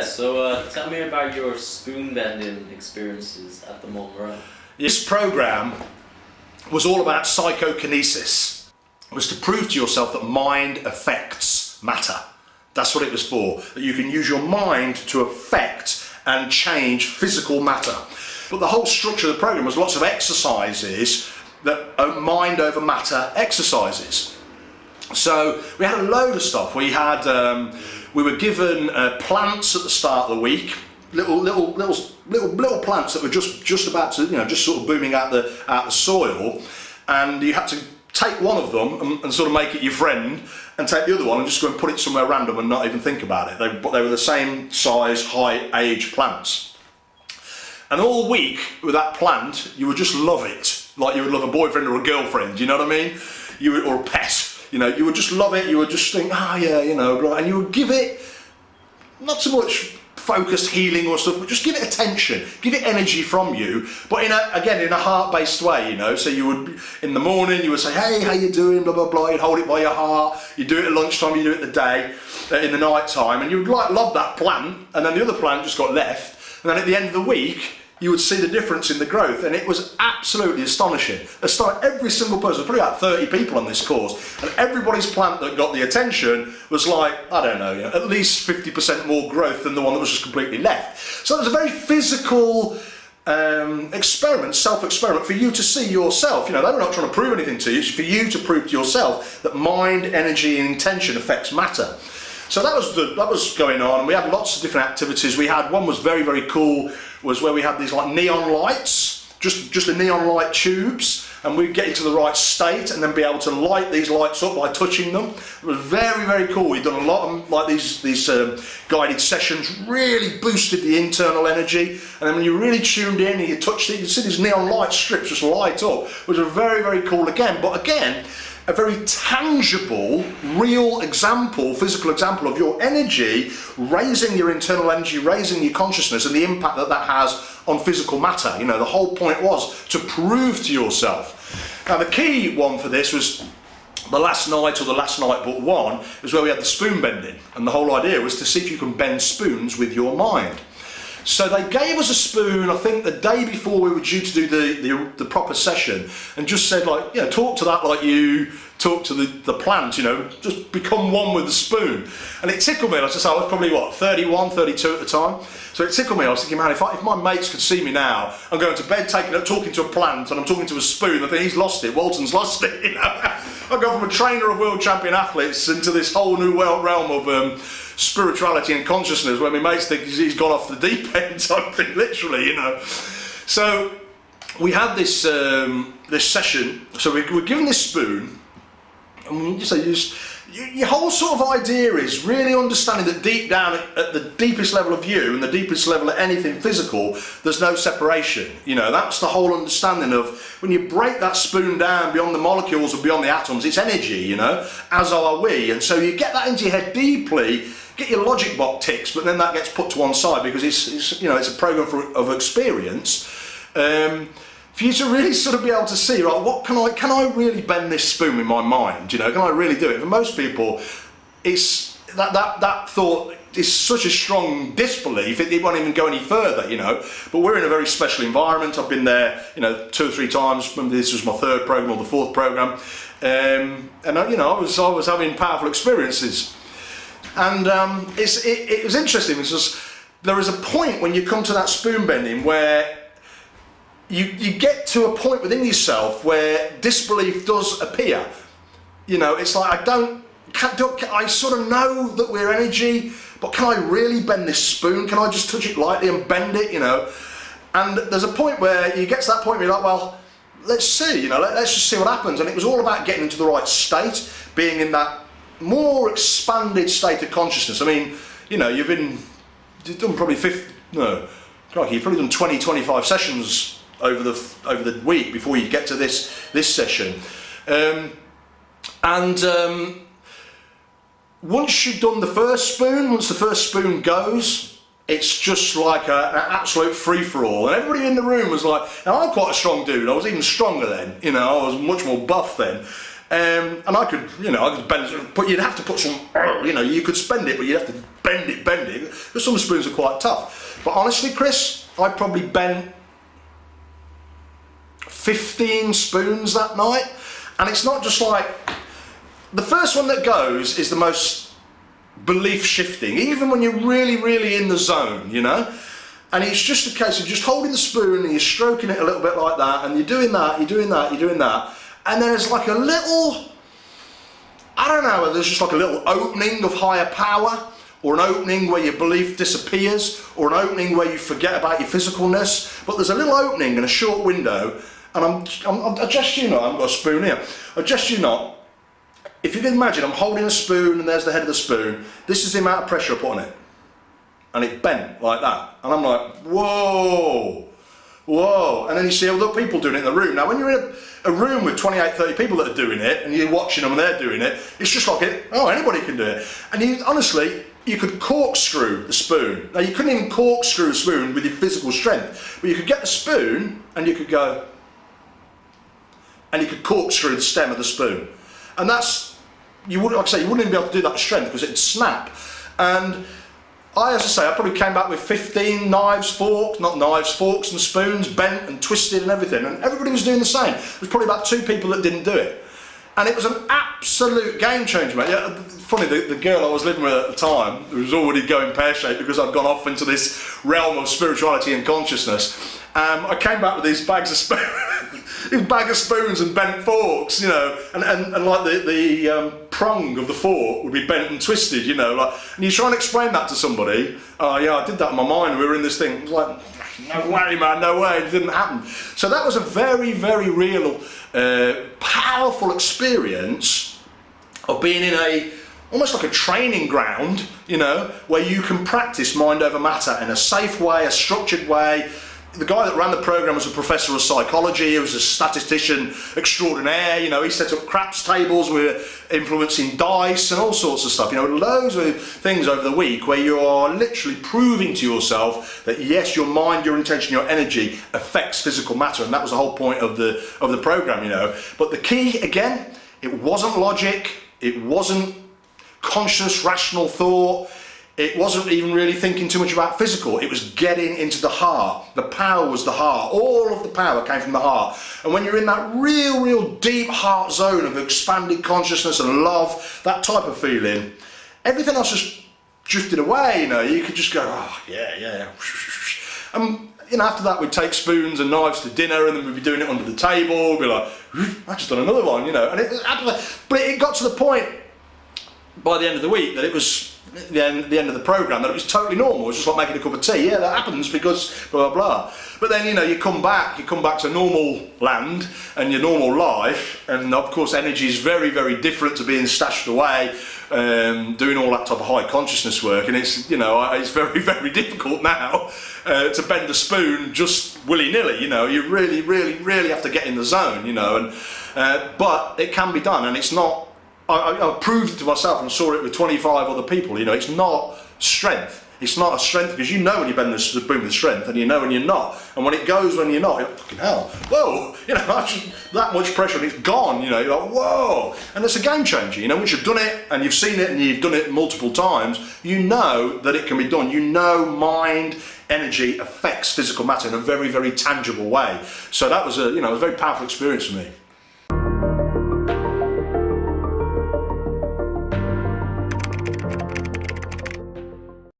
So tell me about your spoon bending experiences at the moment. This program was all about psychokinesis. It was to prove to yourself that mind affects matter. That's what it was for, that you can use your mind to affect and change physical matter. But the whole structure of the program was lots of exercises that are mind over matter exercises. So we had a load of stuff. We were given plants at the start of the week, little plants that were just about to, just sort of booming out the soil, and you had to take one of them and sort of make it your friend, and take the other one and just go and put it somewhere random and not even think about it. They were the same size, height, age plants. And all week with that plant, you would just love it, like you would love a boyfriend or a girlfriend. You know what I mean? Or a pet. You would just love it. You would just think, and you would give it not so much focused healing or stuff, but just give it attention, give it energy from you, but in a heart-based way, So you would, in the morning, you would say, hey, how you doing, blah, blah, blah, you'd hold it by your heart, you do it at lunchtime, you do it in the day, in the night time, and you would love that plant, and then the other plant just got left, and then at the end of the week, you would see the difference in the growth, and it was absolutely astonishing. Every single person, probably about 30 people on this course, and everybody's plant that got the attention was like, I don't know, at least 50% more growth than the one that was just completely left. So it was a very physical experiment, self-experiment for you to see yourself. They were not trying to prove anything to you, it's for you to prove to yourself that mind, energy, and intention affects matter. So that was going on, and we had lots of different activities. We had one was very, very cool, was where we had these like neon lights, just the neon light tubes, and we'd get into the right state and then be able to light these lights up by touching them. It was very, very cool. We'd done a lot of like these guided sessions, really boosted the internal energy, and then when you really tuned in and you touched it, you'd see these neon light strips just light up, which was very, very cool again. But again, a very tangible, real example, physical example of your energy, raising your internal energy, raising your consciousness, and the impact that that has on physical matter. The whole point was to prove to yourself. Now the key one for this was the last night but one, is where we had the spoon bending, and the whole idea was to see if you can bend spoons with your mind. So they gave us a spoon, I think the day before we were due to do the proper session, and just said talk to that like you talk to the plant, just become one with the spoon. And it tickled me. I was probably 31, 32 at the time. So it tickled me. I was thinking, man, if my mates could see me now, I'm going to bed talking to a plant and I'm talking to a spoon, I think he's lost it, Walton's lost it, I go from a trainer of world champion athletes into this whole new realm of spirituality and consciousness, where my mates think he's gone off the deep end, something literally, So we had this session. So we were given this spoon, and your whole sort of idea is really understanding that deep down at the deepest level of you and the deepest level of anything physical, there's no separation. That's the whole understanding of when you break that spoon down beyond the molecules and beyond the atoms, it's energy, as are we. And so you get that into your head deeply, get your logic box ticks, but then that gets put to one side because it's a program of experience. For you to really sort of be able to see, right, what can I really bend this spoon with my mind? Can I really do it? For most people, it's that thought is such a strong disbelief, it won't even go any further, But we're in a very special environment. I've been there, 2 or 3 times. Remember, this was my 3rd program or the 4th program, and I was having powerful experiences. And it was interesting because there is a point when you come to that spoon bending where you get to a point within yourself where disbelief does appear. It's like I sort of know that we're energy, but can I really bend this spoon? Can I just touch it lightly and bend it? And there's a point where you get to that point where you're like, well, let's see. Let's just see what happens. And it was all about getting into the right state, being in that more expanded state of consciousness. I mean, you've done probably you've probably done 20, 25 sessions over the week before you get to this session. Once you've done the first spoon, once the first spoon goes, it's just like an absolute free-for-all. And everybody in the room was like, now I'm quite a strong dude, I was even stronger then, I was much more buff then. And I could bend it, but you'd have to put some, you could spend it, but you'd have to bend it, because some spoons are quite tough. But honestly, Chris, I probably bent 15 spoons that night. And it's not just like, the first one that goes is the most belief shifting, even when you're really, really in the zone, you know? And it's just a case of just holding the spoon and you're stroking it a little bit like that, and you're doing that, you're doing that, you're doing that. And then there's like a little, I don't know, there's just like a little opening of higher power, or an opening where your belief disappears, or an opening where you forget about your physicalness. But there's a little opening in a short window, and I just, you know, I haven't got a spoon here. I just, you know, if you can imagine, I'm holding a spoon and there's the head of the spoon. This is the amount of pressure I put on it. And it bent like that. And I'm like, whoa, whoa. And then you see other people doing it in the room. Now, when you're in a room with 28, 30 people that are doing it, and you're watching them and they're doing it, it's just like, anybody can do it. And you, honestly, you could corkscrew the spoon. Now, you couldn't even corkscrew a spoon with your physical strength, but you could get the spoon and you could go, and you could corkscrew the stem of the spoon. And that's, you wouldn't, like I say, you wouldn't even be able to do that with strength because it'd snap. And as I say, I probably came back with 15 knives, forks, not knives, forks and spoons, bent and twisted and everything. And everybody was doing the same. There was probably about 2 people that didn't do it. And it was an absolute game changer, mate. Yeah, funny, the girl I was living with at the time was already going pear-shaped because I'd gone off into this realm of spirituality and consciousness. I came back with these bags of spoons and bent forks, you know, and like the prong of the fork would be bent and twisted, you know, like, and you try and explain that to somebody. Oh yeah, I did that in my mind. We were in this thing. It was like, no way, man, no way. It didn't happen. So that was a very, very real, powerful experience of being in almost like a training ground, you know, where you can practice mind over matter in a safe way, a structured way. The guy that ran the program was a professor of psychology. He was a statistician extraordinaire. You know, he set up craps tables. We were influencing dice and all sorts of stuff. You know, loads of things over the week where you are literally proving to yourself that yes, your mind, your intention, your energy affects physical matter, and that was the whole point of the program. You know, but the key again, it wasn't logic. It wasn't conscious, rational thought. It wasn't even really thinking too much about physical. It was getting into the heart. The power was the heart. All of the power came from the heart. And when you're in that real, real deep heart zone of expanded consciousness and love, that type of feeling, everything else just drifted away, you know. You could just go, oh, yeah. And, you know, after that we'd take spoons and knives to dinner, and then we'd be doing it under the table. We'd be like, I just done another one, you know. And but it got to the point by the end of the week that it was the end of the program, that it was totally normal. It was just like making a cup of tea. Yeah, that happens because blah blah blah. But then, you know, you come back to normal land and your normal life, and of course energy is very, very different to being stashed away, doing all that type of high consciousness work. And it's, you know, it's very, very difficult now to bend a spoon just willy-nilly. You know, you really, really, really have to get in the zone, you know. And but it can be done, and it's not. I proved it to myself and saw it with 25 other people. You know, it's not strength. It's not a strength, because you know when you bend the spoon with strength, and you know when you're not. And when it goes when you're not, you're like, fucking hell, whoa, you know, that much pressure and it's gone, you know, you're like, whoa. And it's a game changer, you know, once you've done it and you've seen it and you've done it multiple times, you know that it can be done. You know mind, energy affects physical matter in a very, very tangible way. So that was a very powerful experience for me.